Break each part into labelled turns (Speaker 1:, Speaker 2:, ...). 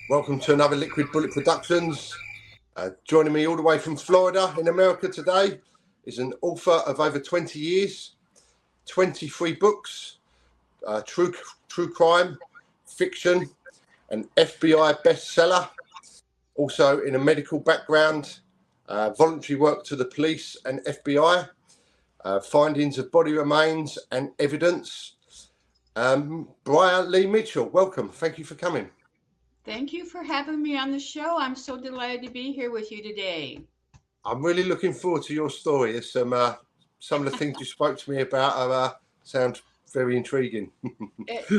Speaker 1: Welcome to another Liquid Bullet Productionz. Joining me all the way from Florida in America today is an author of over 20 years, 23 books, true crime, fiction, an FBI bestseller, also in a medical background, voluntary work to the police and FBI, findings of body remains and evidence. Briar Lee Mitchell, welcome. Thank you for coming.
Speaker 2: Thank you for having me on the show. I'm so delighted to be here with you today.
Speaker 1: I'm really looking forward to your story. There's some of the things you spoke to me about sound very intriguing.
Speaker 2: It's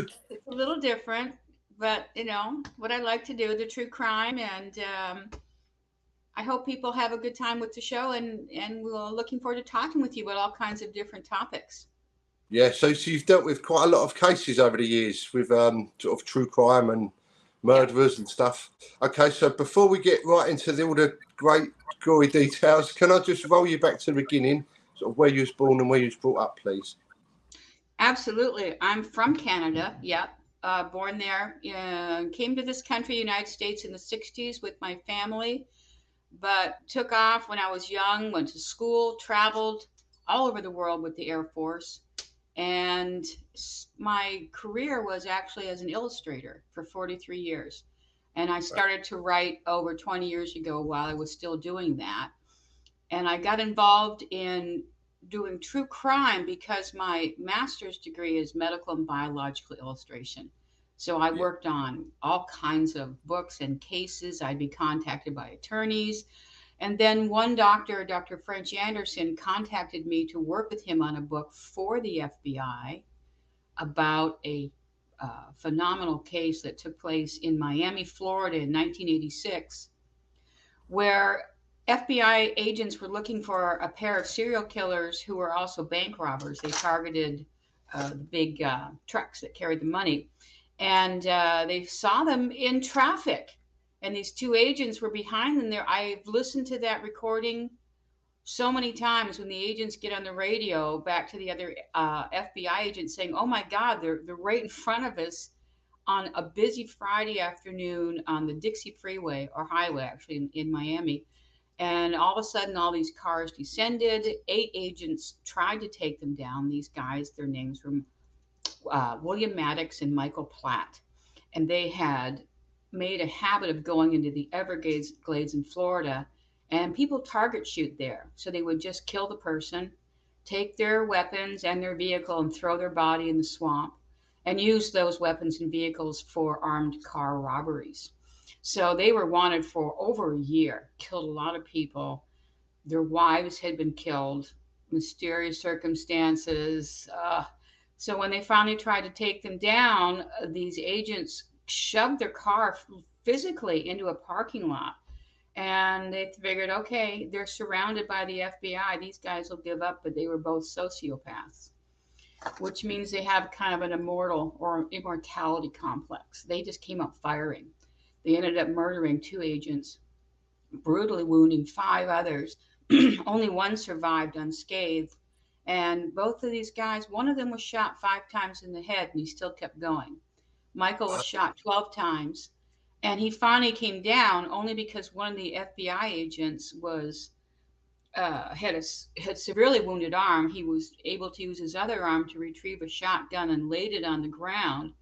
Speaker 2: a little different, but what I like to do, the true crime, and I hope people have a good time with the show, and we're looking forward to talking with you about all kinds of different topics.
Speaker 1: Yeah, so you've dealt with quite a lot of cases over the years with sort of true crime and
Speaker 2: Yeah,
Speaker 1: murderers and stuff. Okay, so before we get right into all the great gory details, can I just roll you back to the beginning, sort of where you was born and where you was brought up, please?
Speaker 2: absolutely. I'm from Canada. Yep. Born there. Came to this country, United States, in the 60s with my family, but took off when I was young, went to school, traveled all over the world with the Air Force. And my career was actually as an illustrator for 43 years. And I started to write over 20 years ago while I was still doing that. And I got involved in doing true crime because my master's degree is medical and biological illustration. So I
Speaker 1: Yeah.
Speaker 2: worked on all kinds of books and cases. I'd be contacted by attorneys, and then one doctor, Dr. French Anderson, contacted me to work with him on a book for the FBI about a phenomenal case that took place in Miami, Florida in 1986, where FBI agents were looking for a pair of serial killers who were also bank robbers. They targeted the big trucks that carried the money, and they saw them in traffic. And these two agents were behind them there. I've listened to that recording so many times when the agents get on the radio back to the other FBI agents saying, "Oh my God, they're right in front of us on a busy Friday afternoon on the Dixie Freeway or Highway, actually in Miami." And all of a sudden, all these cars descended. 8 agents tried to take them down. These guys, their names were William Maddox and Michael Platt, and they had made a habit of going into the Everglades glades in Florida, and people target shoot there. So they would just kill the person, take their weapons and their vehicle, and throw their body in the swamp, and use those weapons and vehicles for armed car robberies. So they were wanted for over a year, killed a lot of people. Their wives had been killed, mysterious circumstances. So when they finally tried to take them down, these agents shoved their car physically into a parking lot. And they figured, okay, they're surrounded by the FBI. These guys will give up, but they were both sociopaths, which means they have kind of an immortal or immortality complex. They just came up firing. They ended up murdering 2 agents, brutally wounding 5 others. Only one survived unscathed. And both of these guys, one of them was shot 5 times in the head and he still kept going. Michael was shot 12 times. And he finally came down only because one of the FBI agents was had severely wounded arm. He was able to use his other arm to retrieve a shotgun and laid it on the ground.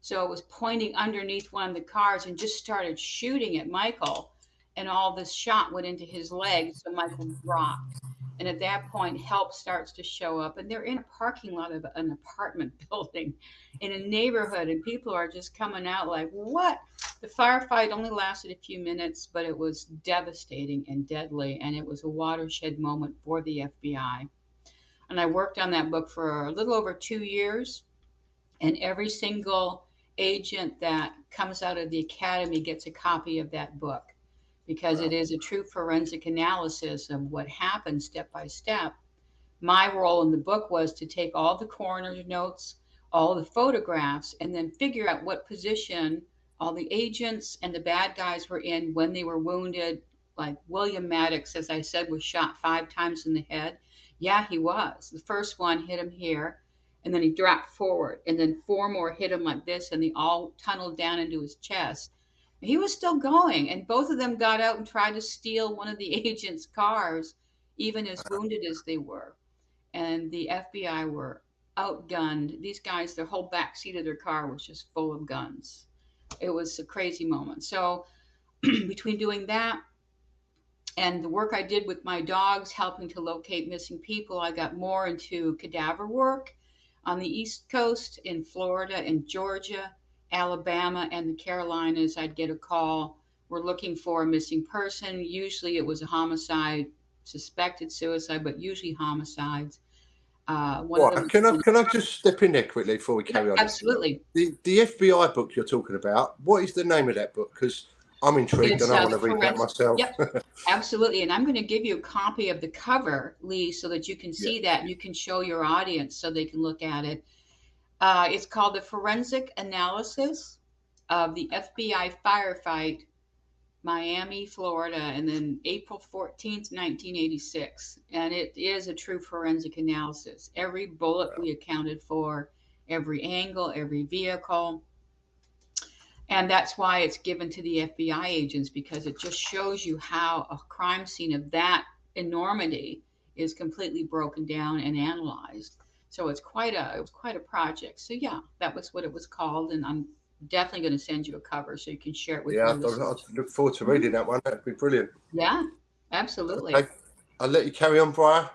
Speaker 2: So it was pointing underneath one of the cars and just started shooting at Michael. And all this shot went into his leg, so Michael dropped. And at that point, help starts to show up. And they're in a parking lot of an apartment building in a neighborhood. And people are just coming out like, what? The firefight only lasted a few minutes, but it was devastating and deadly. And it was a watershed moment for the FBI. And I worked on that book for a little over 2 years, and every single agent that comes out of the academy gets a copy of that book because it
Speaker 1: Wow.
Speaker 2: is a true forensic analysis of what happened step by step. My role in the book was to take all the coroner's notes, all the photographs, and then figure out what position all the agents and the bad guys were in when they were wounded. Like William Maddox, as I said, was shot 5 times in the head. Yeah, he was. The first one hit him here, and then he dropped forward, and then 4 more hit him like this, and they all tunneled down into his chest. He was still going, and both of them got out and tried to steal one of the agent's cars, even as wounded as they were. And the FBI were outgunned. These guys, their whole back seat of their car was just full of guns. It was a crazy moment. So between doing that and the work I did with my dogs, helping to locate missing people, I got more into cadaver work on the East Coast, in Florida and Georgia, Alabama, and the Carolinas. I'd get a call. We're looking for a missing person. Usually it was a homicide, suspected suicide, but usually homicides. One of
Speaker 1: Right,
Speaker 2: them.
Speaker 1: can I just step in there quickly before we
Speaker 2: Yeah,
Speaker 1: carry on?
Speaker 2: absolutely.
Speaker 1: The FBI book you're talking about, what is the name of that book? Because I'm intrigued
Speaker 2: It's
Speaker 1: and I want
Speaker 2: the
Speaker 1: to read that
Speaker 2: forensic.
Speaker 1: myself.
Speaker 2: Yep, absolutely. And I'm going to give you a copy of the cover, Lee, so that you can
Speaker 1: Yeah.
Speaker 2: see that and you can show your audience so they can look at it. It's called The Forensic Analysis of the FBI Firefight, Miami, Florida, and then April 14th, 1986. And it is a true forensic analysis. Every bullet we accounted for, every angle, every vehicle. And that's why it's given to the FBI agents, because it just shows you how a crime scene of that enormity is completely broken down and analyzed. So it was quite a project. So yeah, that was what it was called, and I'm definitely going to send you a cover so you can share it with
Speaker 1: Yeah,
Speaker 2: your
Speaker 1: I
Speaker 2: listeners.
Speaker 1: look forward to
Speaker 2: Mhm.
Speaker 1: reading that one. That'd be brilliant.
Speaker 2: Yeah, absolutely.
Speaker 1: Okay, I'll let you carry on, Briar.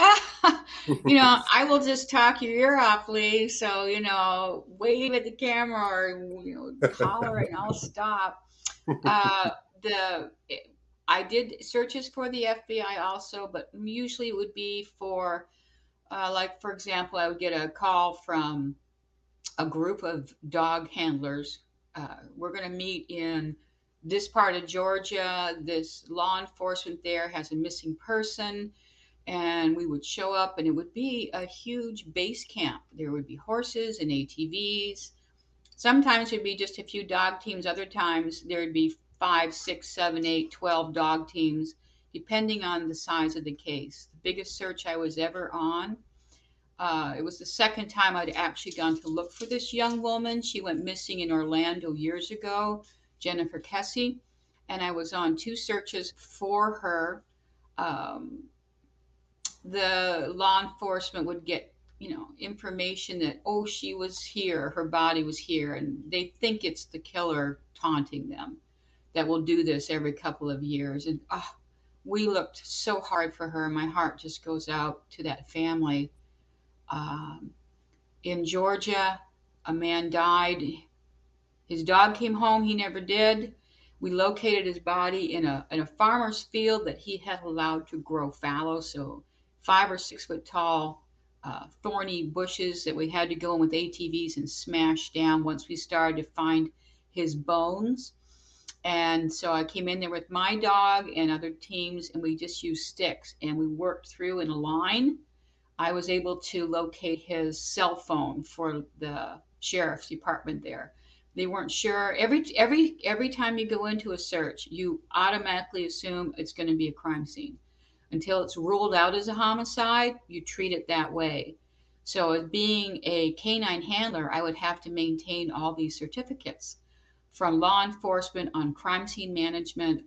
Speaker 2: I will just talk your ear off, Lee. So, wave at the camera or, holler and I'll stop. Uh, the I did searches for the FBI also, but usually it would be for, like, for example, I would get a call from a group of dog handlers. We're going to meet in this part of Georgia. This law enforcement there has a missing person, and we would show up, and it would be a huge base camp. There would be horses and ATVs. Sometimes it'd be just a few dog teams. Other times there would be 5, 6, 7, 8, 12 dog teams, depending on the size of the case. The biggest search I was ever on, it was the second time I'd actually gone to look for this young woman. She went missing in Orlando years ago, Jennifer Kessie, and I was on two searches for her. Um, the law enforcement would get information that, oh, she was here, her body was here, and they think it's the killer taunting them that will do this every couple of years. And we looked so hard for her. My heart just goes out to that family. um, in Georgia, a man died. His dog came home, he never did. We located his body in a farmer's field that he had allowed to grow fallow, so 5 or 6 foot tall, thorny bushes that we had to go in with ATVs and smash down once we started to find his bones. And so I came in there with my dog and other teams, and we just used sticks and we worked through in a line. I was able to locate his cell phone for the sheriff's department there. They weren't sure. Every time you go into a search, you automatically assume it's going to be a crime scene. Until it's ruled out as a homicide, you treat it that way. So, as being a canine handler, I would have to maintain all these certificates from law enforcement on crime scene management,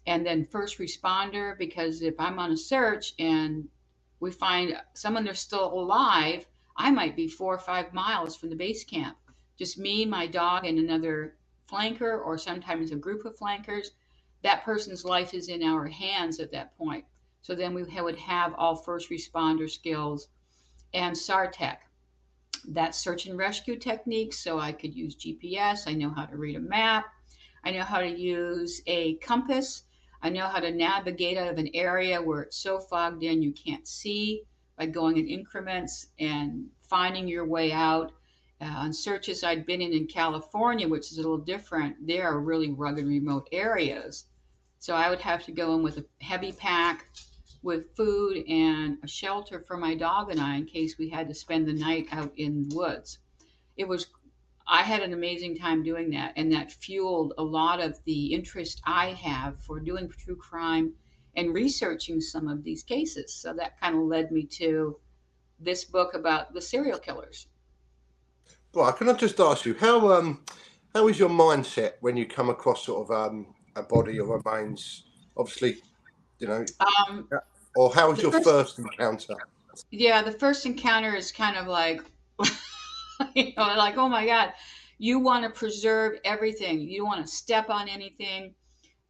Speaker 2: and then first responder, because if I'm on a search and we find someone that's still alive, I might be 4 or 5 miles from the base camp. Just me, my dog, and another flanker, or sometimes a group of flankers. That person's life is in our hands at that point. So then we would have all first responder skills and SARTEC, that search and rescue technique. So I could use GPS. I know how to read a map. I know how to use a compass. I know how to navigate out of an area where it's so fogged in you can't see, by going in increments and finding your way out. On searches I'd been in California, which is a little different, there are really rugged, remote areas. So I would have to go in with a heavy pack with food and a shelter for my dog and I in case we had to spend the night out in the woods. It was I had an amazing time doing that, and that fueled a lot of the interest I have for doing true crime and researching some of these cases. So that kind of led me to this book about the serial killers.
Speaker 1: Right, can I just ask you how How is your mindset when you come across sort of a body or remains? Obviously, you know,
Speaker 2: Um,
Speaker 1: or how was
Speaker 2: the
Speaker 1: your
Speaker 2: first,
Speaker 1: first encounter?
Speaker 2: yeah, the first encounter is kind of like, like, oh my God, you want to preserve everything. You don't want to step on anything.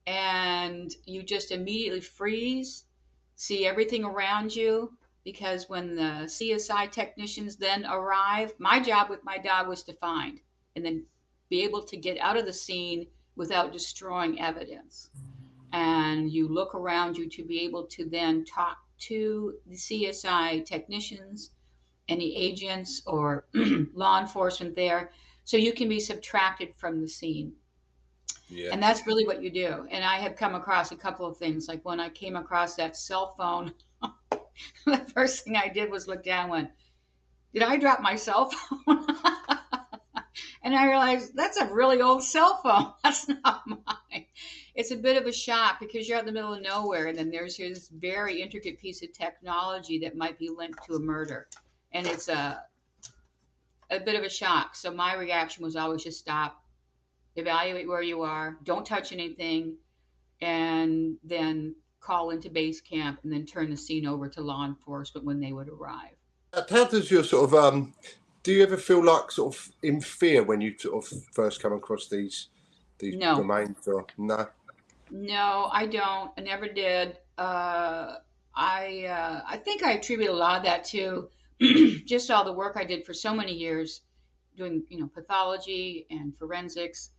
Speaker 2: And you just immediately freeze, see everything around you. Because when the CSI technicians then arrive, my job with my dog was to find and then be able to get out of the scene without destroying evidence. And you look around you to be able to then talk to the CSI technicians, any agents or law enforcement there, so you can be subtracted from the scene.
Speaker 1: Yeah.
Speaker 2: And that's really what you do. And I have come across a couple of things. Like when I came across that cell phone, the first thing I did was look down and went, did I drop my cell phone? And I realized that's a really old cell phone. That's not mine. It's a bit of a shock because you're out in the middle of nowhere and then there's this very intricate piece of technology that might be linked to a murder. And it's a bit of a shock. So my reaction was always just stop, evaluate where you are, don't touch anything, and then call into base camp and then turn the scene over to law enforcement when they would arrive.
Speaker 1: How does your sort of do you ever feel like sort of in fear when you sort of first come across these
Speaker 2: No,
Speaker 1: remains, or no?
Speaker 2: no, I don't. I never did. I think I attribute a lot of that to just all the work I did for so many years doing pathology and forensics.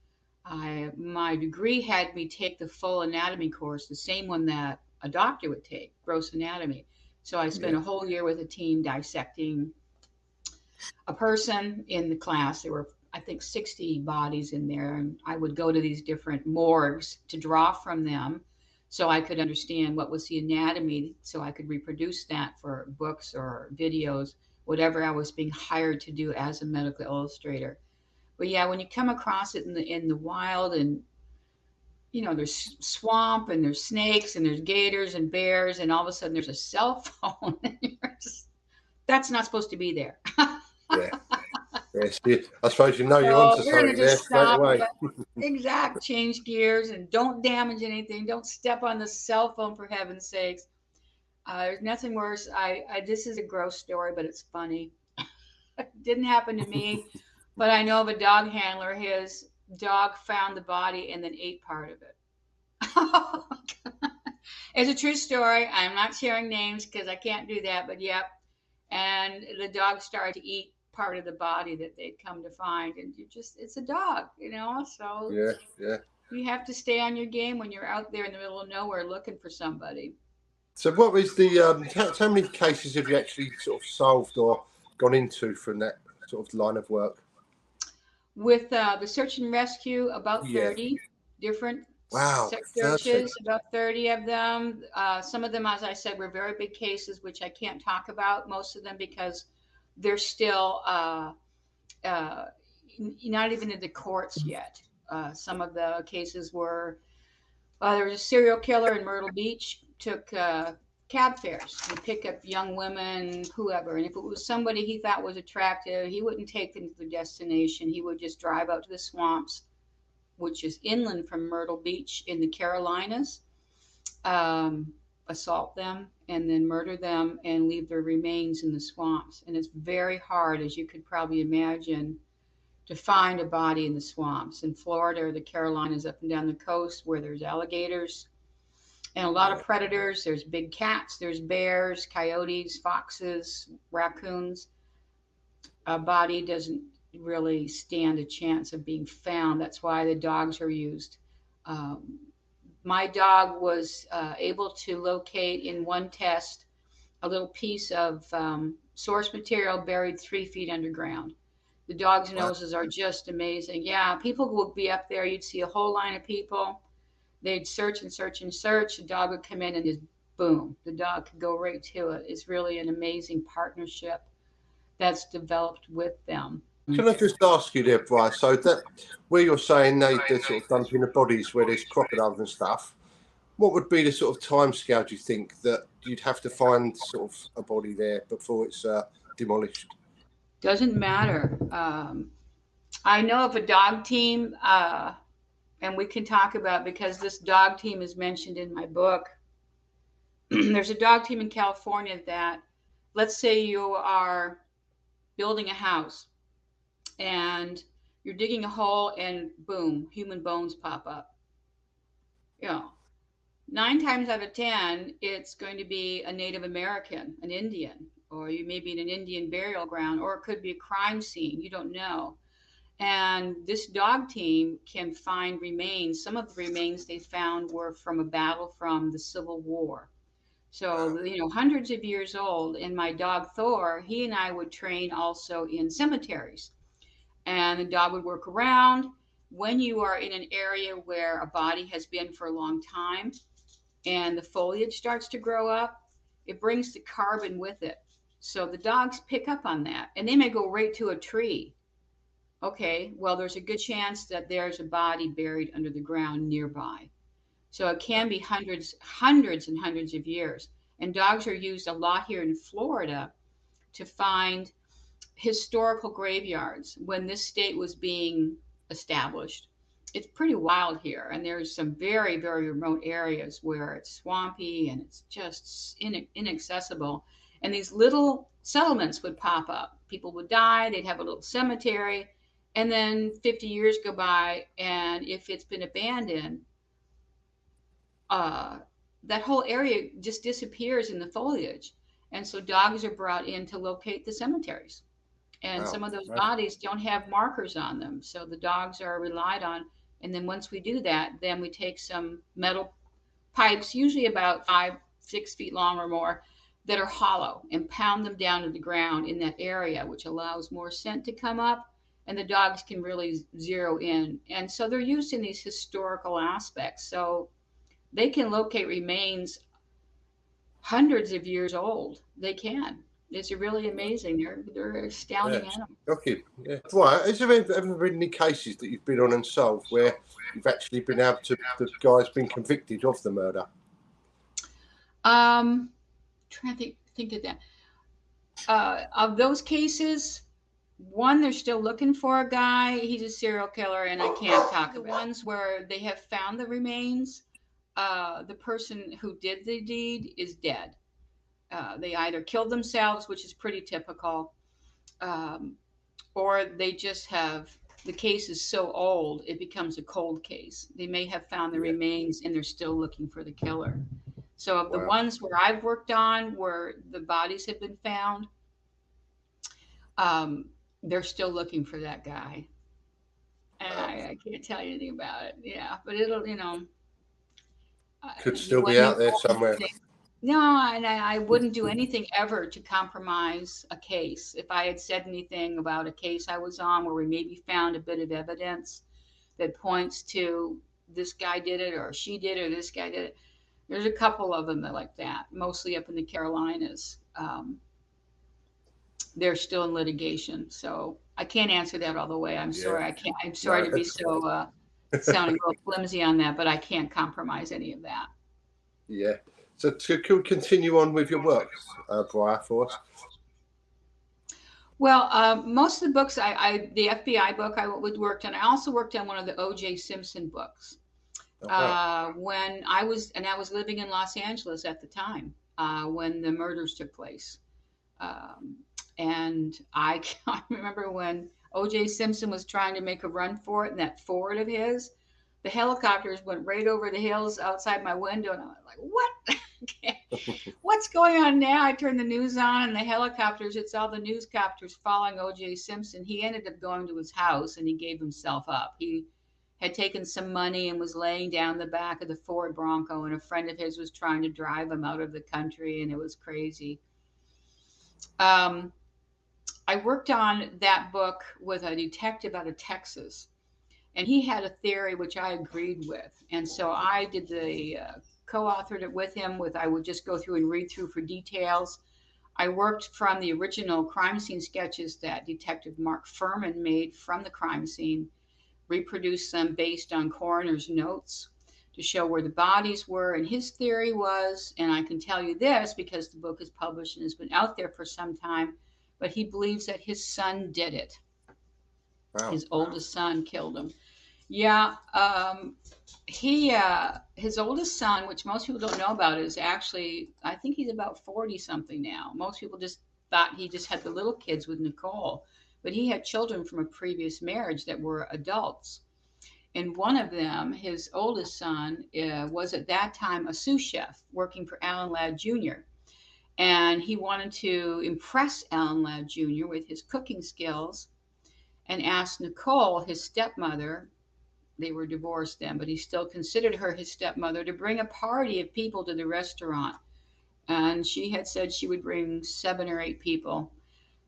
Speaker 2: My degree had me take the full anatomy course, the same one that a doctor would take, gross anatomy. So I spent
Speaker 1: Yeah.
Speaker 2: a whole year with a team dissecting a person in the class. There were, I think, 60 bodies in there, and I would go to these different morgues to draw from them so I could understand what was the anatomy, so I could reproduce that for books or videos, whatever I was being hired to do as a medical illustrator. But yeah, when you come across it in the wild, and there's swamp and there's snakes and there's gators and bears, and all of a sudden there's a cell phone, and that's not supposed to be there.
Speaker 1: Yeah. Yes. I suppose you know you're
Speaker 2: So
Speaker 1: onto
Speaker 2: we're gonna
Speaker 1: something there
Speaker 2: just
Speaker 1: straight
Speaker 2: stop.
Speaker 1: away.
Speaker 2: Exact. Change gears and don't damage anything. Don't step on the cell phone for heaven's sakes. There's nothing worse. This is a gross story, but it's funny. It didn't happen to me, but I know of a dog handler. His dog found the body and then ate part of it. It's a true story. I'm not sharing names because I can't do that, but yep. And the dog started to eat part of the body that they'd come to find. And it's a dog. So
Speaker 1: Yeah. Yeah.
Speaker 2: you have to stay on your game when you're out there in the middle of nowhere looking for somebody.
Speaker 1: So what was the how many cases have you actually sort of solved or gone into from that sort of line of work?
Speaker 2: With the search and rescue, about
Speaker 1: Yeah.
Speaker 2: 30 different
Speaker 1: Wow. 30.
Speaker 2: searches, about 30 of them. Some of them, as I said, were very big cases, which I can't talk about, most of them, because they're still uh, not even in the courts yet. Some of the cases were there was a serial killer in Myrtle Beach, took cab fares to pick up young women, whoever. And if it was somebody he thought was attractive, he wouldn't take them to the destination. He would just drive out to the swamps, which is inland from Myrtle Beach in the Carolinas, um, assault them, and then murder them and leave their remains in the swamps. And it's very hard, as you could probably imagine, to find a body in the swamps in Florida or the Carolinas, up and down the coast where there's alligators and a lot of
Speaker 1: Yeah.
Speaker 2: predators. There's big cats, there's bears, coyotes, foxes, raccoons. A body doesn't really stand a chance of being found. That's why the dogs are used. Um, my dog was able to locate in one test a little piece of source material buried 3 feet underground. The dog's
Speaker 1: Wow.
Speaker 2: noses are just amazing. Yeah, people would be up there. You'd see a whole line of people. They'd search and search and search. The dog would come in and just boom, the dog could go right to it. It's really an amazing partnership that's developed with them.
Speaker 1: Can I just ask you there, Bryce? So that where you're saying they're sort of dumping the bodies where there's crocodiles and stuff, what would be the sort of timescale, do you think, that you'd have to find sort of a body there before it's demolished?
Speaker 2: Doesn't matter. I know of a dog team, and we can talk about, because this dog team is mentioned in my book. There's a dog team in California that, let's say you are building a house and you're digging a hole and boom, human bones pop up. You know, 9 times out of 10, it's going to be a Native American, an Indian, or you may be in an Indian burial ground, or it could be a crime scene. You don't know. And this dog team can find remains. Some of the remains they found were from a battle from the Civil War.
Speaker 1: Wow.
Speaker 2: So, hundreds of years old. And my dog Thor, he and I would train also in cemeteries. And the dog would work around. When you are in an area where a body has been for a long time and the foliage starts to grow up, it brings the carbon with it. So the dogs pick up on that and they may go right to a tree. Okay, well, there's a good chance that there's a body buried under the ground nearby. So it can be hundreds and hundreds of years. And dogs are used a lot here in Florida to find historical graveyards when this state was being established. It's pretty wild here, and there's some very, very remote areas where it's swampy and it's just inaccessible. And these little settlements would pop up. People would die, they'd have a little cemetery, and then 50 years go by, and if it's been abandoned, uh, that whole area just disappears in the foliage. And so dogs are brought in to locate the cemeteries, and
Speaker 1: Wow.
Speaker 2: some of those
Speaker 1: Amazing.
Speaker 2: bodies don't have markers on them, so the dogs are relied on. And then once we do that, then we take some metal pipes, usually about 5 6 feet long or more, that are hollow, and pound them down to the ground in that area, which allows more scent to come up, and the dogs can really zero in. And so they're used in these historical aspects, so they can locate remains hundreds of years old. They can. It's really amazing. They're
Speaker 1: Yeah,
Speaker 2: astounding
Speaker 1: it's
Speaker 2: animals.
Speaker 1: shocking. Yeah. Right. Has there ever been any cases that you've been on and solved where you've actually been able to, the guy's been convicted of the murder?
Speaker 2: Um, Trying to think of that. Of those cases, one, they're still looking for a guy. He's a serial killer, and I can't talk about the ones where they have found the remains. The person who did the deed is dead. They either killed themselves, which is pretty typical, um, or they just have, the case is so old it becomes a cold case. They may have found the
Speaker 1: Yeah.
Speaker 2: remains and they're still looking for the killer. So of the
Speaker 1: Wow.
Speaker 2: ones where I've worked on where the bodies have been found, um, they're still looking for that guy. And
Speaker 1: Wow.
Speaker 2: I can't tell you anything about it. Yeah, but it'll,
Speaker 1: Could still be
Speaker 2: when you
Speaker 1: out there
Speaker 2: go into
Speaker 1: somewhere.
Speaker 2: things. No, and I wouldn't do anything ever to compromise a case. If I had said anything about a case I was on where we maybe found a bit of evidence that points to this guy did it or she did or this guy did it. There's a couple of them that like that, mostly up in the Carolinas. They're still in litigation, so I can't answer that all the way. I'm
Speaker 1: Yeah.
Speaker 2: sorry. I can't. I'm sorry
Speaker 1: No,
Speaker 2: to be
Speaker 1: that's fine.
Speaker 2: so sounding a little flimsy on that, but I can't compromise any of that.
Speaker 1: Yeah. So could we continue on with your work, Briar, for us?
Speaker 2: Well, most of the books, the FBI book I worked on. I also worked on one of the O.J. Simpson books.
Speaker 1: Oh, wow.
Speaker 2: When I was living in Los Angeles at the time when the murders took place. Um, and I remember when O.J. Simpson was trying to make a run for it in that Ford of his, the helicopters went right over the hills outside my window, and I was like, "What? What's going on now?" I turned the news on, and the helicopters. It's all the newscapters following O.J. Simpson. He ended up going to his house, and he gave himself up. He had taken some money and was laying down the back of the Ford Bronco, and a friend of his was trying to drive him out of the country, and it was crazy. Um, I worked on that book with a detective out of Texas, and he had a theory which I agreed with, and so I did the co-authored it with him. With I would just go through and read through for details. I worked from the original crime scene sketches that Detective Mark Furman made from the crime scene, reproduced them based on coroner's notes to show where the bodies were. And his theory was, and I can tell you this because the book is published and has been out there for some time, but he believes that his son did it.
Speaker 1: Wow.
Speaker 2: His oldest son killed him. Yeah, his oldest son, which most people don't know about, is actually, I think he's about 40 something now. Most people just thought he just had the little kids with Nicole, but he had children from a previous marriage that were adults. And one of them, his oldest son, was at that time a sous chef working for Alan Ladd Jr. And he wanted to impress Alan Ladd Jr. with his cooking skills and asked Nicole, his stepmother, they were divorced then, but he still considered her his stepmother, to bring a party of people to the restaurant. And she had said she would bring 7 or 8 people.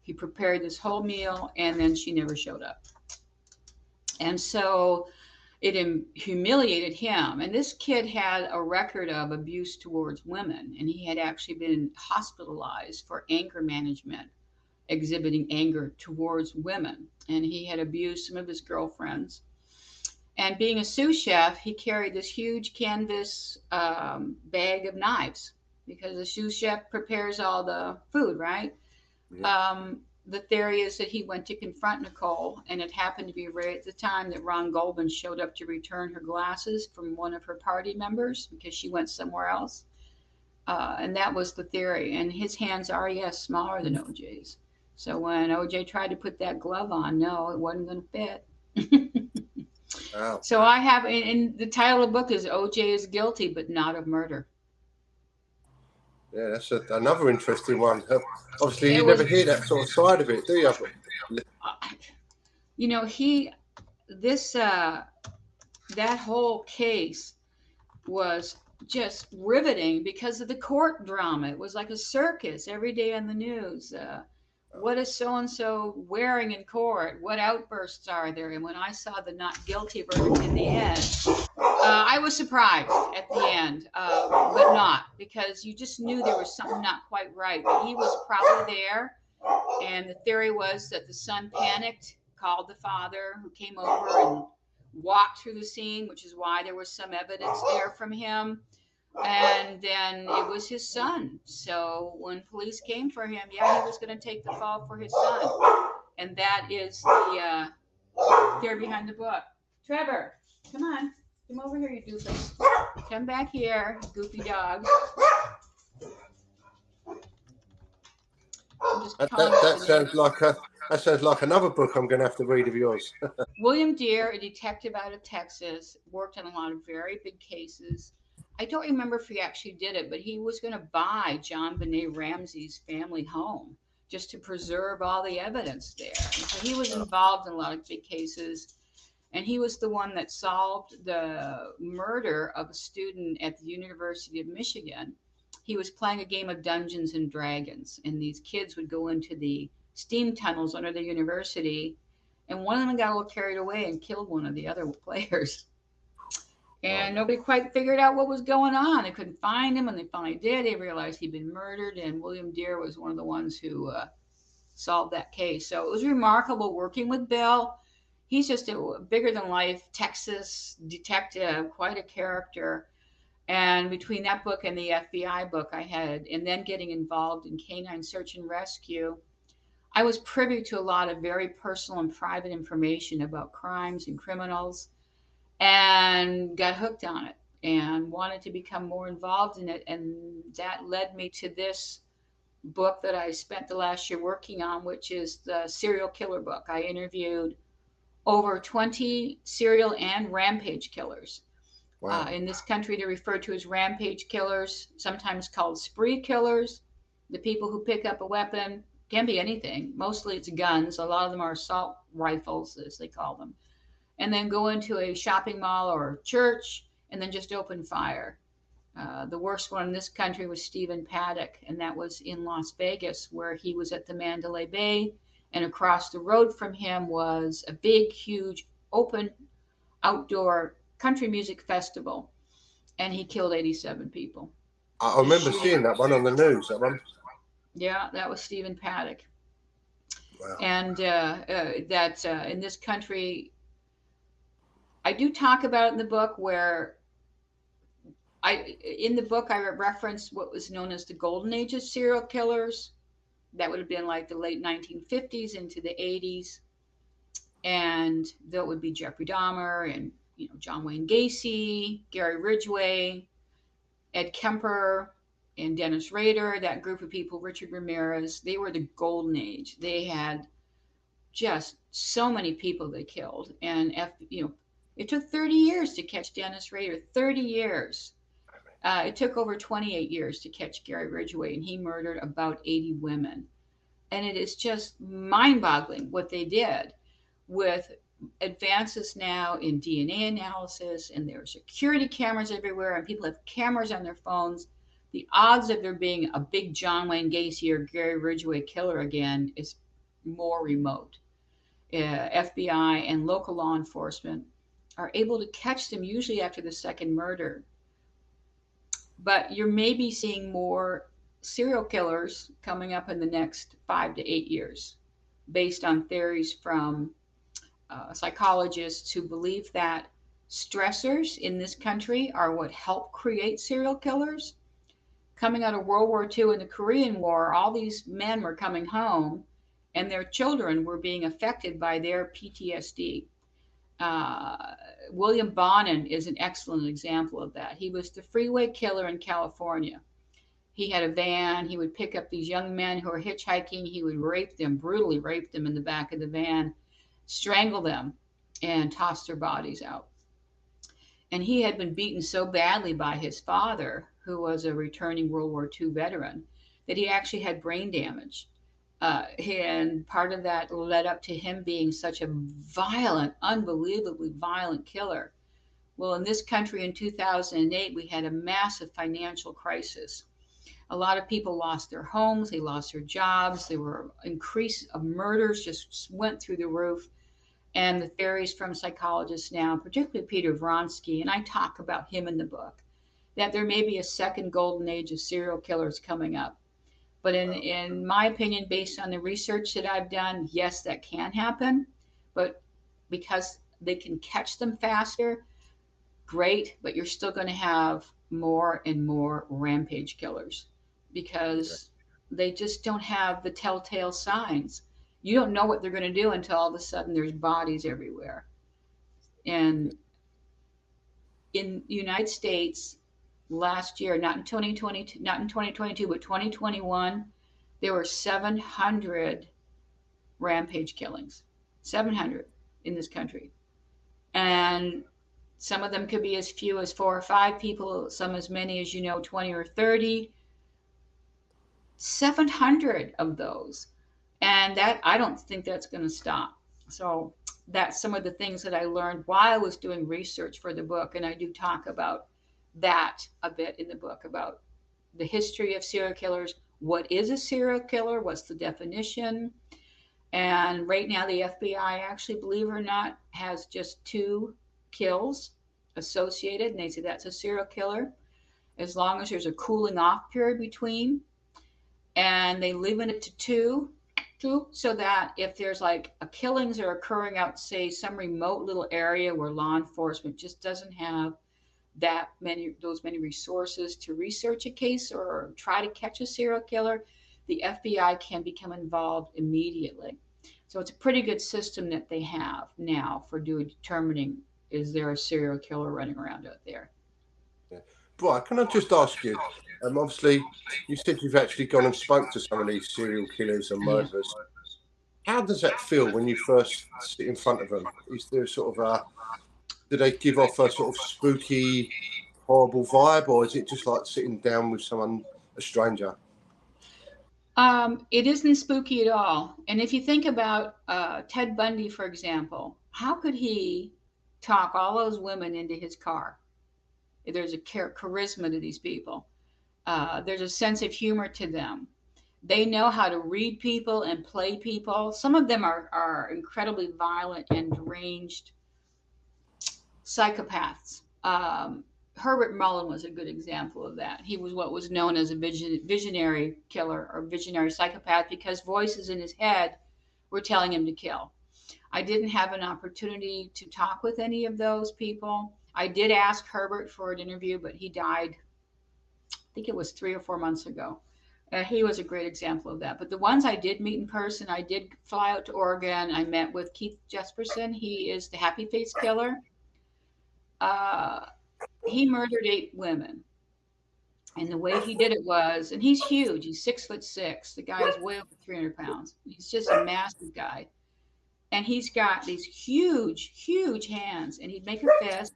Speaker 2: He prepared this whole meal, and then she never showed up. And so it humiliated him. And this kid had a record of abuse towards women, and he had actually been hospitalized for anger management, exhibiting anger towards women. And he had abused some of his girlfriends. And being a sous chef, he carried this huge canvas bag of knives, because the sous chef prepares all the food, right?
Speaker 1: Yeah.
Speaker 2: The theory is that he went to confront Nicole, and it happened to be right at the time that Ron Goldman showed up to return her glasses from one of her party members because she went somewhere else. And that was the theory. And his hands are, yes, smaller than OJ's. So when OJ tried to put that glove on, no, it wasn't going to fit.
Speaker 1: Wow.
Speaker 2: So I have, in the title of the book is OJ is guilty, but not of murder.
Speaker 1: Yeah, that's another interesting one. Obviously,
Speaker 2: It
Speaker 1: you
Speaker 2: was,
Speaker 1: never hear that sort of side of it, do you?
Speaker 2: you know, that whole case was just riveting because of the court drama. It was like a circus every day on the news. What is so and so wearing in court? What outbursts are there? And when I saw the not guilty verdict in the end, I was surprised at the end, but not, because you just knew there was something not quite right. He was probably there, and the theory was that the son panicked, called the father, who came over and walked through the scene, which is why there was some evidence there from him. And then it was his son. So when police came for him, yeah, he was going to take the fall for his son. And that is the theory behind the book. Trevor, come on. Come over here, you doofus. Come back here, goofy dog.
Speaker 1: That sounds like another book I'm going to have to read of yours.
Speaker 2: William Deere, a detective out of Texas, worked on a lot of very big cases. I don't remember if he actually did it, but he was going to buy John Benet Ramsey's family home just to preserve all the evidence there. And so he was involved in a lot of big cases. And he was the one that solved the murder of a student at the University of Michigan. He was playing a game of Dungeons and Dragons, and these kids would go into the steam tunnels under the university, and one of them got a little carried away and killed one of the other players. And nobody quite figured out what was going on. They couldn't find him, and they finally did. They realized he'd been murdered, and William Deere was one of the ones who solved that case. So it was remarkable working with Bill. He's just a bigger than life Texas detective, quite a character. And between that book and the FBI book I had, and then getting involved in canine search and rescue, I was privy to a lot of very personal and private information about crimes and criminals, and got hooked on it and wanted to become more involved in it. And that led me to this book that I spent the last year working on, which is the serial killer book. I interviewed over 20 serial and rampage killers.
Speaker 1: Wow.
Speaker 2: In this country, they're referred to as rampage killers, sometimes called spree killers. The people who pick up a weapon, can be anything. Mostly it's guns. A lot of them are assault rifles, as they call them. And then go into a shopping mall or church and then just open fire. The worst one in this country was Stephen Paddock, and that was in Las Vegas, where he was at the Mandalay Bay, and across the road from him was a big, huge, open, outdoor country music festival, and he killed 87 people.
Speaker 1: I remember seeing that one on the news. That one.
Speaker 2: Yeah, that was Stephen Paddock.
Speaker 1: Wow.
Speaker 2: And that in this country, I do talk about it in the book where in the book I referenced what was known as the golden age of serial killers. That would have been like the late 1950s into the 80s. And that would be Jeffrey Dahmer and John Wayne Gacy, Gary Ridgway, Ed Kemper, and Dennis Rader. That group of people, Richard Ramirez, they were the golden age. They had just so many people they killed, and it took 30 years to catch Dennis Rader. 30 years. It took over 28 years to catch Gary Ridgway, and he murdered about 80 women. And it is just mind-boggling what they did with advances now in DNA analysis, and there are security cameras everywhere, and people have cameras on their phones. The odds of there being a big John Wayne Gacy or Gary Ridgway killer again is more remote. FBI and local law enforcement are able to catch them usually after the second murder. But you're maybe seeing more serial killers coming up in the next 5 to 8 years, based on theories from psychologists who believe that stressors in this country are what help create serial killers. Coming out of World War II and the Korean War, all these men were coming home and their children were being affected by their PTSD. Uh, William Bonin is an excellent example of that. He was the freeway killer in California. He had a van. He would pick up these young men who were hitchhiking. He would rape them, brutally rape them in the back of the van, strangle them, and toss their bodies out. And he had been beaten so badly by his father, who was a returning World War II veteran, that he actually had brain damage. And part of that led up to him being such a violent, unbelievably violent killer. Well, in this country in 2008, we had a massive financial crisis. A lot of people lost their homes, they lost their jobs, there were increase of murders just went through the roof. And the theories from psychologists now, particularly Peter Vronsky, and I talk about him in the book, that there may be a second golden age of serial killers coming up. But in my opinion, based on the research that I've done, yes, that can happen. But because they can catch them faster, great, but you're still going to have more and more rampage killers because they just don't have the telltale signs. You don't know what they're going to do until all of a sudden there's bodies everywhere. And in the United States, last year, not in 2022, not in 2022, but 2021, there were 700 rampage killings. 700 in this country. And some of them could be as few as 4 or 5 people, some as many as 20 or 30. 700 of those. And that, I don't think that's going to stop. So that's some of the things that I learned while I was doing research for the book. And I do talk about that a bit in the book, about the history of serial killers. What is a serial killer? What's the definition? And right now, the FBI, actually, believe it or not, has just 2 kills associated. And they say that's a serial killer, as long as there's a cooling off period between. And they limit it to two, so that if there's like a killings are occurring out, say, some remote little area where law enforcement just doesn't have those many resources to research a case or try to catch a serial killer, the FBI can become involved immediately. So it's a pretty good system that they have now for determining, is there a serial killer running around out there.
Speaker 1: Yeah. Brian, can I just ask you, obviously you said you've actually gone and spoke to some of these serial killers and murderers. How does that feel when you first sit in front of them? Is there sort of do they give off a sort of spooky, horrible vibe, or is it just like sitting down with someone, a stranger?
Speaker 2: It isn't spooky at all. And if you think about Ted Bundy, for example, how could he talk all those women into his car? There's a charisma to these people. There's a sense of humor to them. They know how to read people and play people. Some of them are incredibly violent and deranged psychopaths. Herbert Mullen was a good example of that. He was what was known as a visionary killer or visionary psychopath because voices in his head were telling him to kill. I didn't have an opportunity to talk with any of those people. I did ask Herbert for an interview, but he died, I think it was 3 or 4 months ago. He was a great example of that. But the ones I did meet in person, I did fly out to Oregon. I met with Keith Jesperson. He is the Happy Face Killer. Uh, he murdered 8 women. And the way he did it was, and he's huge. He's 6'6". The guy is way over 300 pounds. He's just a massive guy. And he's got these huge, huge hands. And he'd make a fist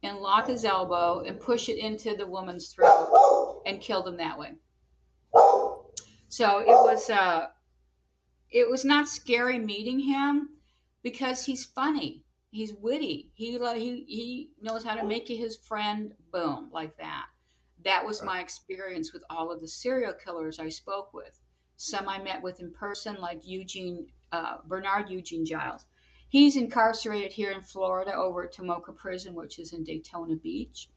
Speaker 2: and lock his elbow and push it into the woman's throat and kill them that way. So it was not scary meeting him because he's funny. He's witty. He knows how to make you his friend. Boom, like that. That was my experience with all of the serial killers I spoke with. Some I met with in person, like Bernard Eugene Giles. He's incarcerated here in Florida over at Tomoka Prison, which is in Daytona Beach.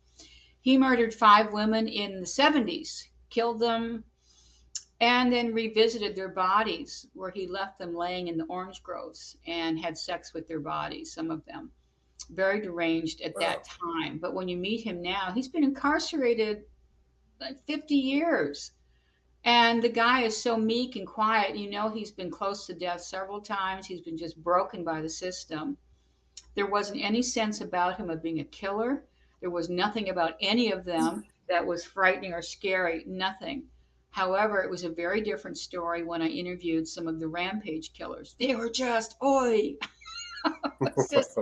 Speaker 2: He murdered 5 women in the 70s, killed them, and then revisited their bodies where he left them laying in the orange groves and had sex with their bodies, some of them. Very deranged at that time. But when you meet him now, he's been incarcerated like 50 years. And the guy is so meek and quiet. You know, he's been close to death several times. He's been just broken by the system. There wasn't any sense about him of being a killer. There was nothing about any of them that was frightening or scary, nothing. However, it was a very different story when I interviewed some of the rampage killers. They were just, oi. It's just,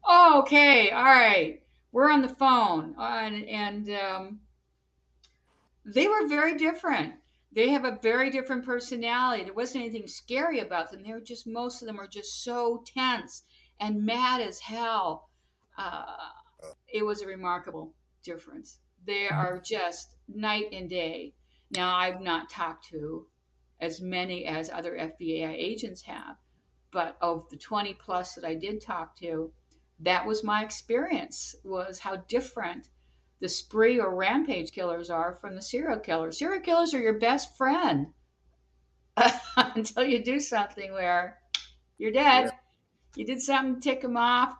Speaker 2: oh, okay, all right. We're on the phone. And they were very different. They have a very different personality. There wasn't anything scary about them. They were just, most of them are just so tense and mad as hell. It was a remarkable difference. They are just night and day. Now, I've not talked to as many as other FBI agents have, but of the 20 plus that I did talk to, that was my experience, was how different the spree or rampage killers are from the serial killers. Serial killers are your best friend until you do something where you're dead. Yeah. You did something, tick them off.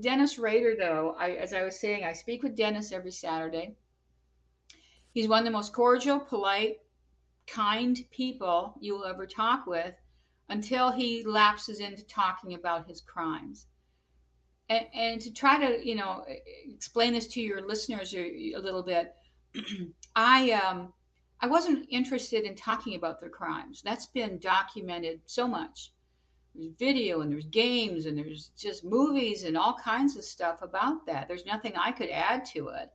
Speaker 2: Dennis Rader, though, as I was saying, I speak with Dennis every Saturday. He's one of the most cordial, polite, kind people you will ever talk with until he lapses into talking about his crimes. And to try to, explain this to your listeners a little bit, I wasn't interested in talking about their crimes. That's been documented so much. There's video and there's games and there's just movies and all kinds of stuff about that. There's nothing I could add to it.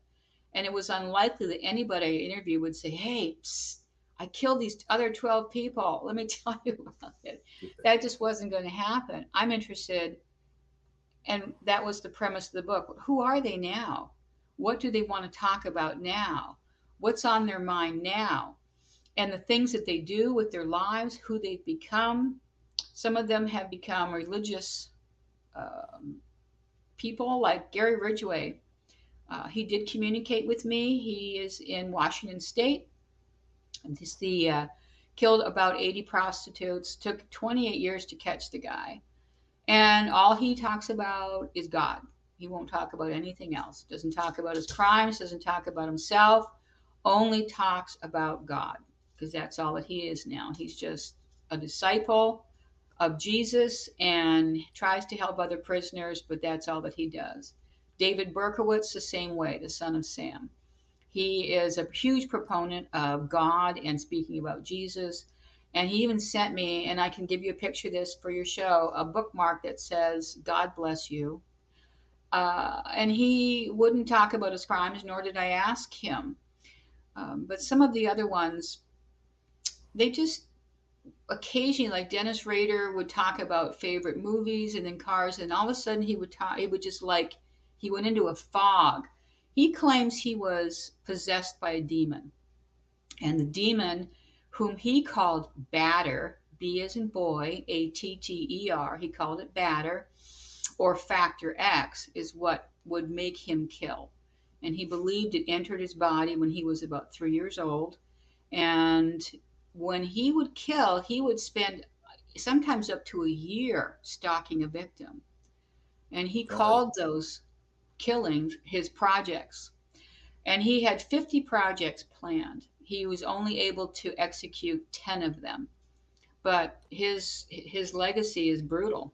Speaker 2: And it was unlikely that anybody I interviewed would say, hey, psst, I killed these other 12 people. Let me tell you about it. That just wasn't going to happen. I'm interested. And that was the premise of the book. Who are they now? What do they want to talk about now? What's on their mind now? And the things that they do with their lives, who they've become. Some of them have become religious people, like Gary Ridgway. He did communicate with me. He is in Washington State. Killed about 80 prostitutes. Took 28 years to catch the guy. And all he talks about is God. He won't talk about anything else. Doesn't talk about his crimes, doesn't talk about himself, only talks about God, because that's all that he is now. He's just a disciple of Jesus and tries to help other prisoners, but that's all that he does. David Berkowitz, the same way, the son of Sam. He is a huge proponent of God and speaking about Jesus. And he even sent me, and I can give you a picture of this for your show, a bookmark that says, God bless you. And he wouldn't talk about his crimes, nor did I ask him. But some of the other ones, they just occasionally, like Dennis Rader would talk about favorite movies and then cars, and all of a sudden he would he went into a fog. He claims he was possessed by a demon. And the demon, whom he called Batter, B as in boy, Atter, he called it Batter, or Factor X, is what would make him kill. And he believed it entered his body when he was about 3 years old. And when he would kill, he would spend sometimes up to a year stalking a victim. And he called those killings his projects. And he had 50 projects planned. he was only able to execute 10 of them. But his legacy is brutal,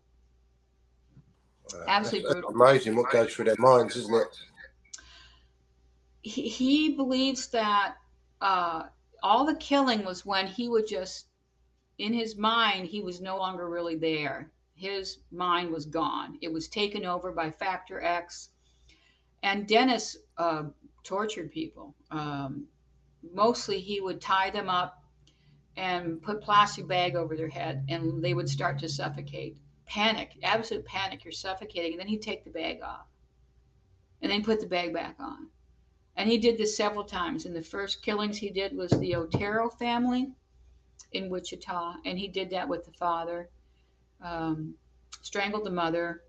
Speaker 2: absolutely
Speaker 1: That's
Speaker 2: brutal.
Speaker 1: amazing what goes through their minds, isn't it?
Speaker 2: He believes that uh, all the killing was when he would just, in his mind, he was no longer really there. His mind was gone. It was taken over by Factor X. And Dennis tortured people. Mostly he would tie them up and put plastic bag over their head, and they would start to suffocate. Panic, absolute panic. You're suffocating. And then he'd take the bag off and then put the bag back on. And he did this several times. And the first killings he did was the Otero family in Wichita, and he did that with the father, um, strangled the mother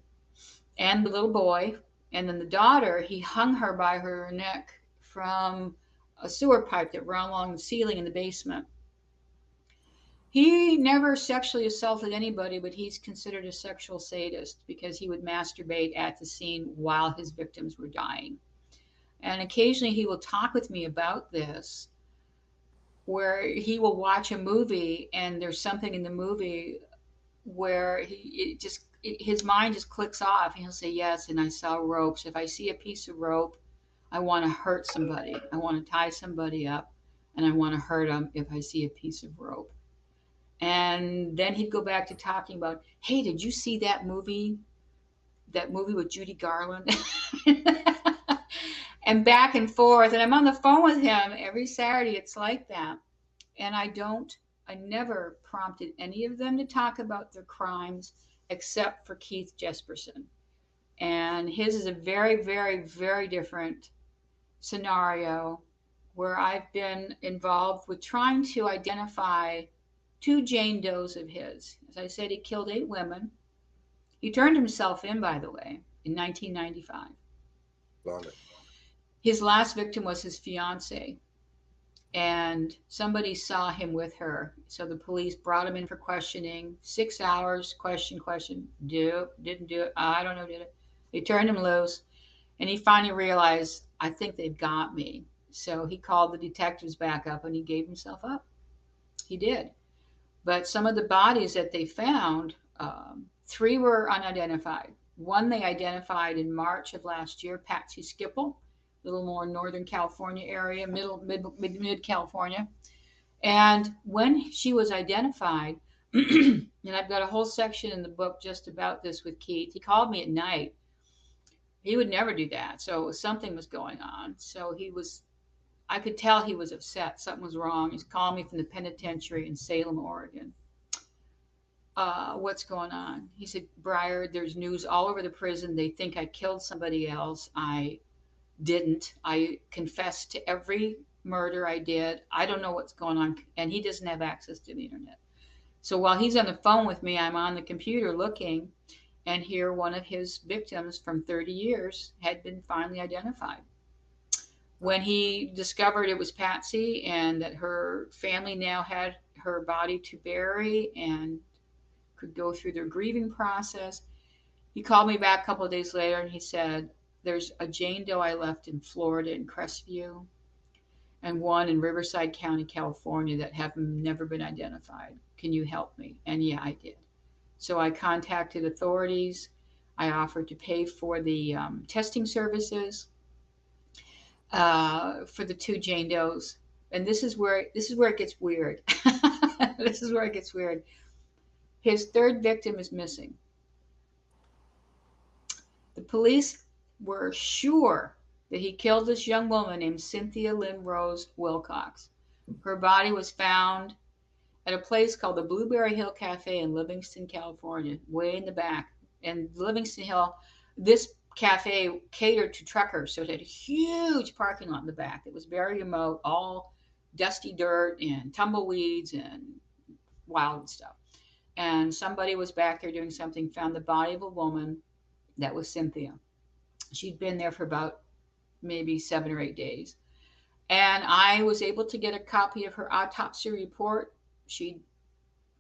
Speaker 2: and the little boy. And then the daughter, he hung her by her neck from a sewer pipe that ran along the ceiling in the basement. He never sexually assaulted anybody, but he's considered a sexual sadist because he would masturbate at the scene while his victims were dying. And occasionally he will talk with me about this, where he will watch a movie and there's something in the movie where his mind just clicks off, and he'll say, yes, and I saw ropes. If I see a piece of rope, I want to hurt somebody. I want to tie somebody up, and I want to hurt them if I see a piece of rope. And then he'd go back to talking about, hey, did you see that movie? That movie with Judy Garland? And back and forth. And I'm on the phone with him every Saturday. It's like that. And I never prompted any of them to talk about their crimes except for Keith Jesperson. And his is a very, very, very different scenario where I've been involved with trying to identify two Jane Does of his. As I said, he killed 8 women. He turned himself in, by the way, in 1995.
Speaker 1: Blimey.
Speaker 2: His last victim was his fiancee, and somebody saw him with her. So the police brought him in for questioning. 6 hours, question, didn't do it. I don't know, did it. They turned him loose, and he finally realized, I think they've got me. So he called the detectives back up and he gave himself up. He did. But some of the bodies that they found, 3 were unidentified. One they identified in March of last year, Patsy Skipple, a little more Northern California area, mid California. And when she was identified, and I've got a whole section in the book just about this with Keith. He called me at night. He would never do that. So something was going on. So I could tell he was upset. Something was wrong. He's calling me from the penitentiary in Salem, Oregon. What's going on? He said, Briar, there's news all over the prison. They think I killed somebody else. I didn't. I confessed to every murder I did. I don't know what's going on. And he doesn't have access to the internet. So while he's on the phone with me, I'm on the computer looking, and here one of his victims from 30 years had been finally identified. When he discovered it was Patsy and that her family now had her body to bury and could go through their grieving process, he called me back a couple of days later and he said, there's a Jane Doe I left in Florida in Crestview and one in Riverside County, California that have never been identified. Can you help me? And yeah, I did. So I contacted authorities. I offered to pay for the testing services for the 2 Jane Does. And this is where it gets weird. This is where it gets weird. His 3rd victim is missing. The police were sure that he killed this young woman named Cynthia Lynn Rose Wilcox. Her body was found at a place called the Blueberry Hill Cafe in Livingston, California, way in the back. And Livingston Hill, this cafe catered to truckers, so it had a huge parking lot in the back. It was very remote, all dusty dirt and tumbleweeds and wild stuff. And somebody was back there doing something, found the body of a woman that was Cynthia. She'd been there for about maybe 7 or 8 days. And I was able to get a copy of her autopsy report. She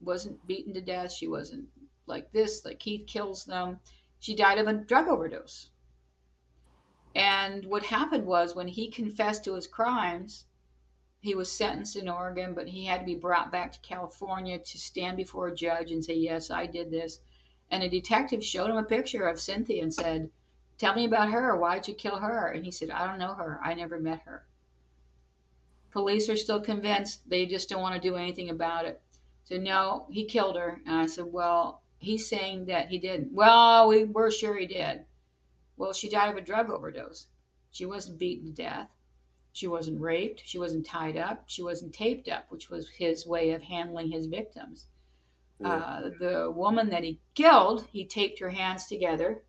Speaker 2: wasn't beaten to death. She wasn't like this, like Keith kills them. She died of a drug overdose. And what happened was when he confessed to his crimes, He was sentenced in Oregon, but he had to be brought back to California to stand before a judge and say, yes, I did this. And a detective showed him a picture of Cynthia and said, tell me about her. Why'd you kill her? And he said, I don't know her. I never met her. Police are still convinced. They just don't want to do anything about it. So, no, he killed her. And I said, well, he's saying that he didn't. Well, we're sure he did. Well, she died of a drug overdose. She wasn't beaten to death. She wasn't raped. She wasn't tied up. She wasn't taped up, which was his way of handling his victims.
Speaker 1: Yeah.
Speaker 2: The woman that he killed, he taped her hands together,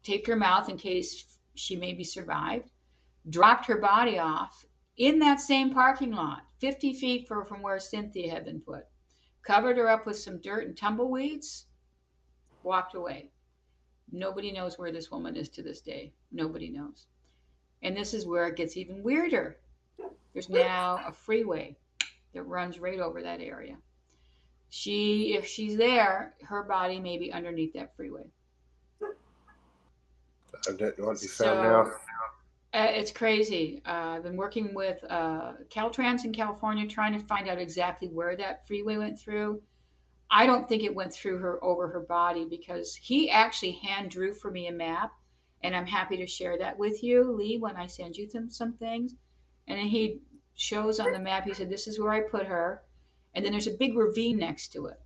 Speaker 2: taped her mouth in case she maybe survived, dropped her body off in that same parking lot, 50 feet from where Cynthia had been put, covered her up with some dirt and tumbleweeds, walked away. Nobody knows where this woman is to this day. Nobody knows. And this is where it gets even weirder. There's now a freeway that runs right over that area. If she's there, her body may be underneath that freeway.
Speaker 1: And that might be found now.
Speaker 2: It's crazy. I've been working with Caltrans in California trying to find out exactly where that freeway went through. I don't think it went through her over her body because he actually hand drew for me a map, and I'm happy to share that with you, Lee, when I send you some things. And then he shows on the map, he said, this is where I put her. And then there's a big ravine next to it.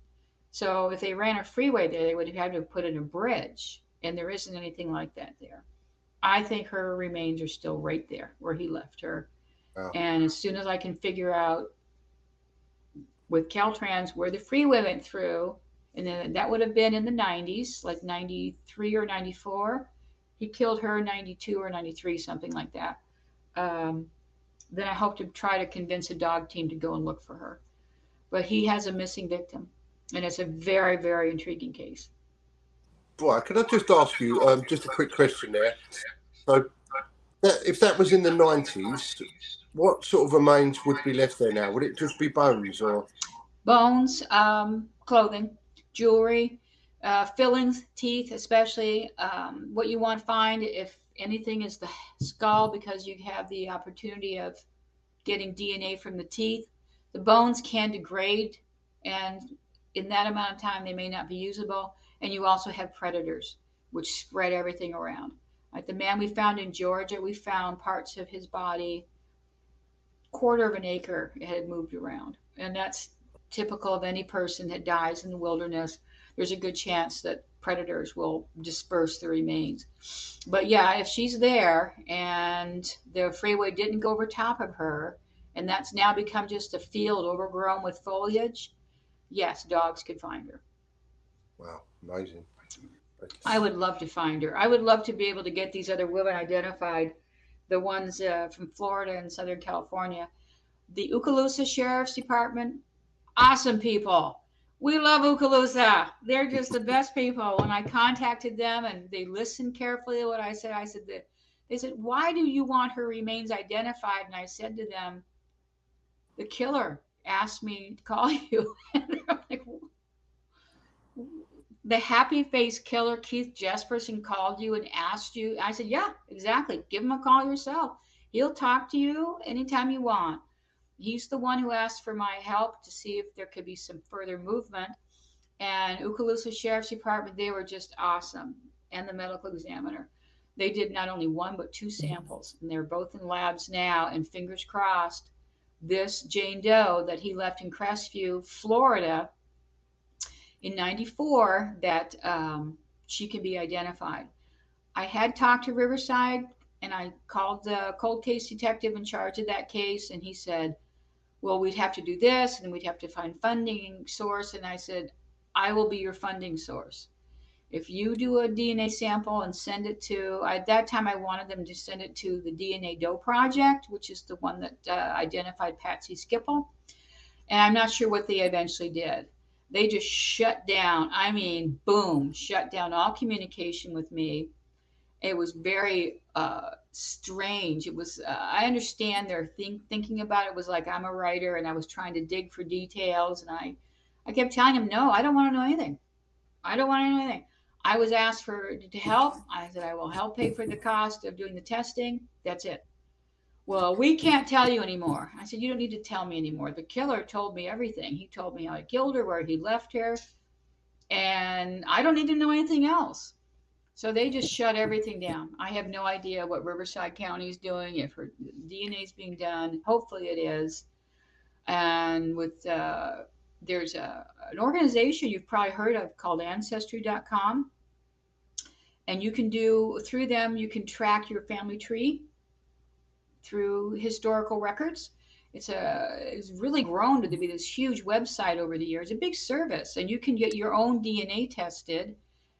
Speaker 2: So if they ran a freeway there, they would have had to put in a bridge. And there isn't anything like that there. I think her remains are still right there where he left her.
Speaker 1: Wow.
Speaker 2: And as soon as I can figure out with Caltrans where the freeway went through, and then that would have been in the 90s, like 93 or 94. He killed her in 92 or 93, something like that. Then I hope to try to convince a dog team to go and look for her. But he has a missing victim, and it's a very, very intriguing case.
Speaker 1: Right, can I just ask you just a quick question there? So, if that was in the 90s, what sort of remains would be left there now? Would it just be bones or?
Speaker 2: Bones, clothing, jewelry, fillings, teeth, especially. What you want to find, if anything, is the skull because you have the opportunity of getting DNA from the teeth. The bones can degrade, and in that amount of time, they may not be usable. And you also have predators, which spread everything around. Like the man we found in Georgia, we found parts of his body, quarter of an acre it had moved around. And that's typical of any person that dies in the wilderness. There's a good chance that predators will disperse the remains. But yeah, if she's there and the freeway didn't go over top of her, and that's now become just a field overgrown with foliage, yes, dogs could find her.
Speaker 1: Wow, amazing.
Speaker 2: I would love to find her. I would love to be able to get these other women identified, the ones from Florida and Southern California. The Okaloosa Sheriff's Department, awesome people. We love Okaloosa. They're just the best people. When I contacted them and they listened carefully to what I said that they said, why do you want her remains identified? And I said to them, the killer asked me to call you. And they're like, the happy face killer Keith Jesperson called you and asked you. I said, yeah, exactly. Give him a call yourself. He'll talk to you anytime you want. He's the one who asked for my help to see if there could be some further movement. And Okaloosa Sheriff's Department, they were just awesome. And the medical examiner. They did not only one, but two samples. And they're both in labs now. And fingers crossed, this Jane Doe that he left in Crestview, Florida, in 94, that she can be identified. I had talked to Riverside, and I called the cold case detective in charge of that case, and he said, well, we'd have to do this, and we'd have to find funding source. And I said, I will be your funding source. If you do a DNA sample and send it to, at that time I wanted them to send it to the DNA Doe Project, which is the one that identified Patsy Skipple. And I'm not sure what they eventually did. They just shut down. I mean, boom, shut down all communication with me. It was very strange. It was, I understand their thinking about it was like I'm a writer and I was trying to dig for details. And I kept telling him, no, I don't want to know anything. I don't want to know anything. I was asked to help. I said, I will help pay for the cost of doing the testing. That's it. Well, we can't tell you anymore. I said, you don't need to tell me anymore. The killer told me everything. He told me how he killed her, where he left her, and I don't need to know anything else. So they just shut everything down. I have no idea what Riverside County is doing, if her DNA is being done. Hopefully it is. And with there's an organization you've probably heard of called Ancestry.com, and you can do through them. You can track your family tree through historical records. It's really grown to be this huge website over the years, a big service, and you can get your own DNA tested,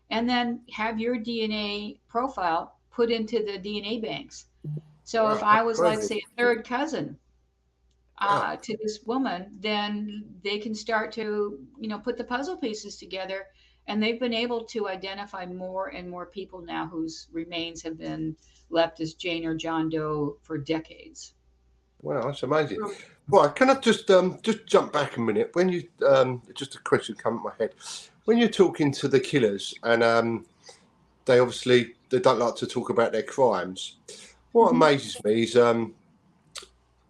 Speaker 2: and then have your DNA profile put into the DNA banks. So if
Speaker 1: Wow,
Speaker 2: I
Speaker 1: that's
Speaker 2: was, like,
Speaker 1: crazy.
Speaker 2: say, a third cousin
Speaker 1: Wow.
Speaker 2: to this woman, then they can start to, put the puzzle pieces together. And they've been able to identify more and more people now whose remains have been left as Jane or John Doe for decades.
Speaker 1: Wow, that's amazing. Right, can I just jump back a minute? When you just a question come to my head. When you're talking to the killers and they obviously they don't like to talk about their crimes. What
Speaker 2: Mhm.
Speaker 1: amazes me is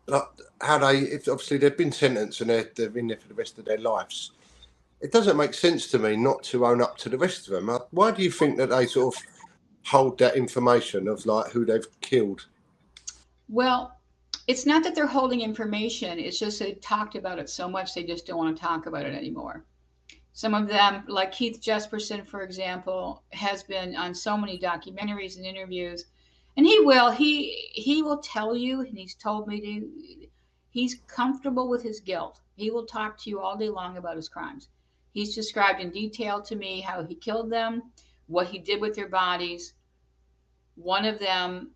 Speaker 1: like how if obviously they've been sentenced and they're in there for the rest of their lives. It doesn't make sense to me not to own up to the rest of them. Why do you think that they sort of hold that information of like who they've killed?
Speaker 2: Well, it's not that they're holding information, it's just they talked about it so much they just don't want to talk about it anymore. Some of them, like Keith Jesperson, for example, has been on so many documentaries and interviews, and he will tell you, and he's told me to. He's comfortable with his guilt. He will talk to you all day long about his crimes. He's described in detail to me how he killed them, what he did with their bodies. One of them,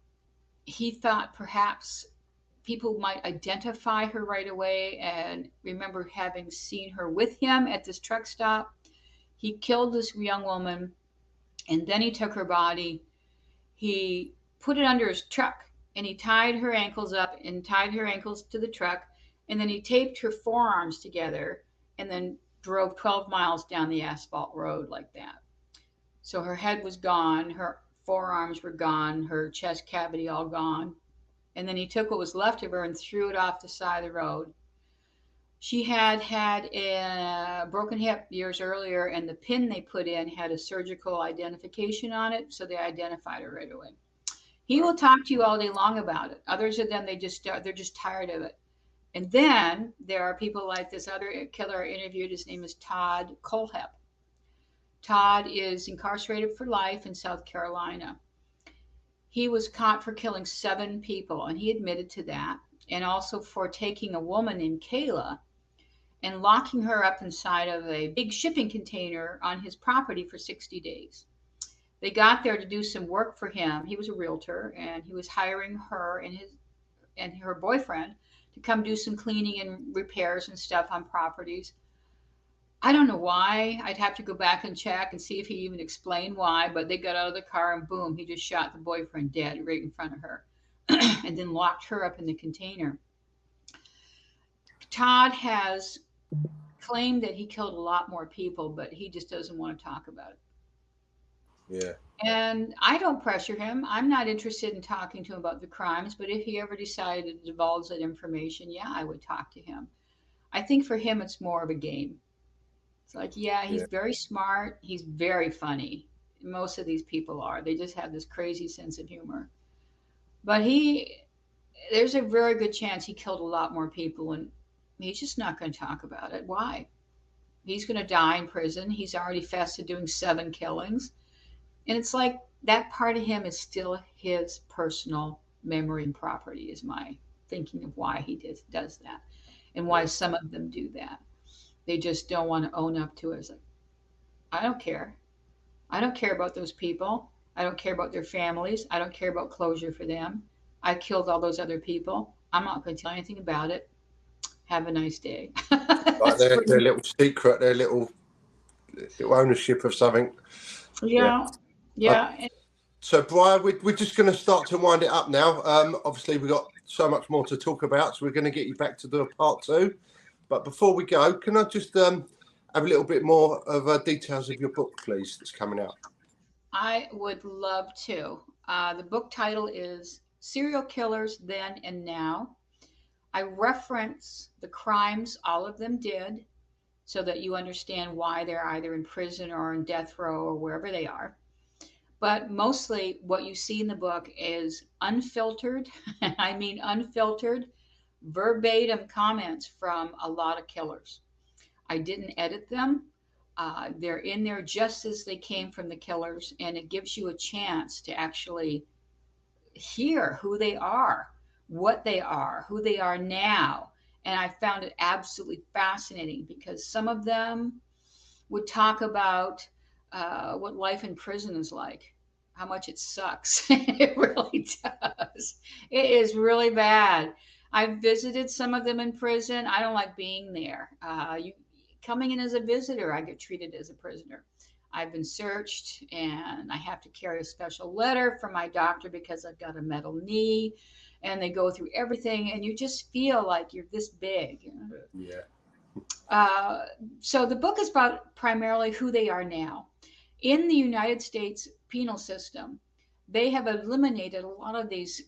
Speaker 2: he thought perhaps people might identify her right away and remember having seen her with him at this truck stop. He killed this young woman, and then he took her body. He put it under his truck, and he tied her ankles up and tied her ankles to the truck, and then he taped her forearms together and then drove 12 miles down the asphalt road like that. So her head was gone, her forearms were gone, her chest cavity all gone. And then he took what was left of her and threw it off the side of the road. She had had a broken hip years earlier, and the pin they put in had a surgical identification on it, so they identified her right away. He will talk to you all day long about it. Others of them, they're just tired of it. And then there are people like this other killer I interviewed. His name is Todd Colehep. Todd is incarcerated for life in South Carolina. He was caught for killing 7 people, and he admitted to that, and also for taking a woman named Kayla and locking her up inside of a big shipping container on his property for 60 days. They got there to do some work for him. He was a realtor, and he was hiring her and her boyfriend to come do some cleaning and repairs and stuff on properties. I don't know why. I'd have to go back and check and see if he even explained why, but they got out of the car and boom, he just shot the boyfriend dead right in front of her and then locked her up in the container. Todd has claimed that he killed a lot more people, but he just doesn't want to talk about it.
Speaker 1: Yeah,
Speaker 2: And I don't pressure him. I'm not interested in talking to him about the crimes, but if he ever decided to divulge that information, yeah, I would talk to him. I think for him, it's more of a game. It's like, yeah, he's
Speaker 1: yeah,
Speaker 2: very smart. He's very funny. Most of these people are. They just have this crazy sense of humor. But there's a very good chance he killed a lot more people, and he's just not going to talk about it. Why? He's going to die in prison. He's already fested doing 7 killings. And it's like that part of him is still his personal memory and property, is my thinking of why he does that and why
Speaker 1: yeah,
Speaker 2: some of them do that. They just don't want to own up to it. It's like, I don't care. I don't care about those people. I don't care about their families. I don't care about closure for them. I killed all those other people. I'm not going to tell anything about it. Have a nice day.
Speaker 1: like
Speaker 2: That's
Speaker 1: their
Speaker 2: pretty.
Speaker 1: little secret, their little ownership of something. Yeah.
Speaker 2: Yeah,
Speaker 1: Uh,
Speaker 2: yeah.
Speaker 1: so, Brian, we're just going to start to wind it up now. Obviously, we've got so much more to talk about, so we're going to get you back to do a part 2. But before we go, can I just have a little bit more of details of your book, please, that's coming out?
Speaker 2: I would love to. The book title is serial killers then and now. I reference the crimes all of them did so that you understand why they're either in prison or in death row or wherever they are. But mostly what you see in the book is unfiltered, and I mean unfiltered, verbatim comments from a lot of killers. I didn't edit them. They're in there just as they came from the killers, and it gives you a chance to actually hear who they are, what they are, who they are now. And I found it absolutely fascinating because some of them would talk about what life in prison is like, how much it sucks. It really does. It is really bad. I've visited some of them in prison. I don't like being there. You coming in as a visitor, I get treated as a prisoner. I've been searched and I have to carry a special letter from my doctor because I've got a metal knee, and they go through everything and you just feel like you're this big.
Speaker 1: Yeah.
Speaker 2: So the book is about primarily who they are now. In the United States penal system, they have eliminated a lot of these,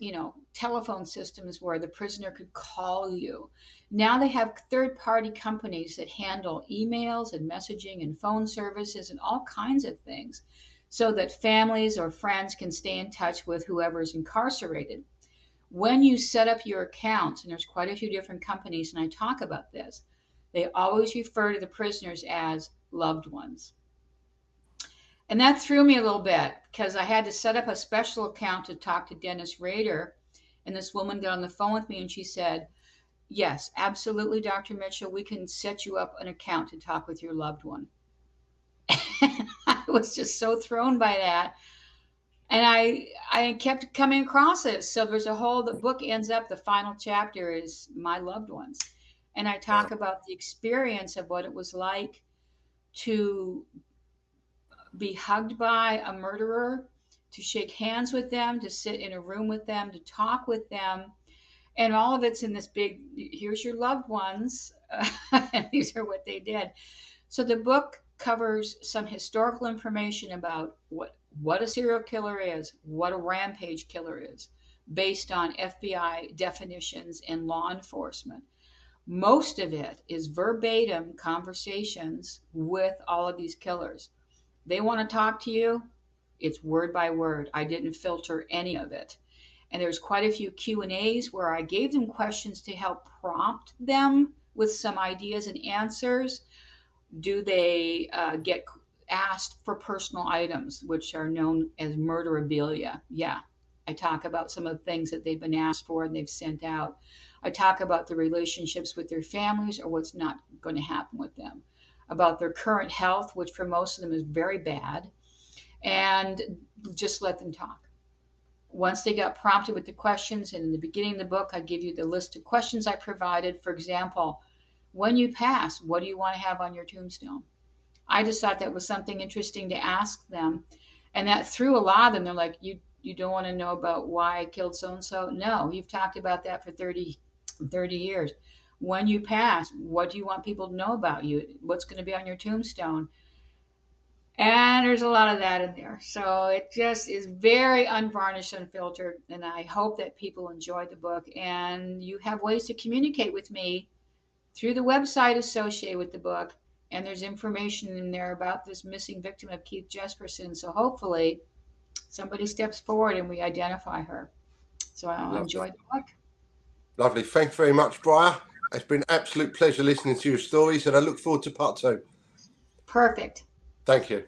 Speaker 2: telephone systems where the prisoner could call you. Now they have third-party companies that handle emails and messaging and phone services and all kinds of things so that families or friends can stay in touch with whoever's incarcerated. When you set up your accounts, and there's quite a few different companies, and I talk about this, they always refer to the prisoners as loved ones. And that threw me a little bit because I had to set up a special account to talk to Dennis Rader. And this woman got on the phone with me and she said, yes, absolutely, Dr. Mitchell, we can set you up an account to talk with your loved one. I was just so thrown by that. And I kept coming across it. So there's the book ends up, the final chapter is my loved ones. And I talk about the experience of what it was like to be hugged by a murderer, to shake hands with them, to sit in a room with them, to talk with them. And all of it's in this big, here's your loved ones. And these are what they did. So the book covers some historical information about what a serial killer is, what a rampage killer is, based on FBI definitions and law enforcement. Most of it is verbatim conversations with all of these killers. They want to talk to you, it's word by word. I didn't filter any of it. And there's quite a few Q&As where I gave them questions to help prompt them with some ideas and answers. Do they get asked for personal items, which are known as murderabilia? Yeah. I talk about some of the things that they've been asked for and they've sent out. I talk about the relationships with their families or what's not going to happen with them, about their current health, which for most of them is very bad, and just let them talk. Once they got prompted with the questions, and in the beginning of the book, I give you the list of questions I provided. For example, when you pass, what do you want to have on your tombstone? I just thought that was something interesting to ask them. And that threw a lot of them. They're like, you don't want to know about why I killed so-and-so? No, you've talked about that for 30 years. When you pass, what do you want people to know about you? What's going to be on your tombstone? And there's a lot of that in there. So it just is very unvarnished, unfiltered. And I hope that people enjoy the book. And you have ways to communicate with me through the website associated with the book. And there's information in there about this missing victim of Keith Jesperson. So hopefully somebody steps forward and we identify her. So I'll enjoy the book.
Speaker 1: Lovely. Thanks very much, Briar. It's been an absolute pleasure listening to your stories, and I look forward to part 2.
Speaker 2: Perfect.
Speaker 1: Thank you.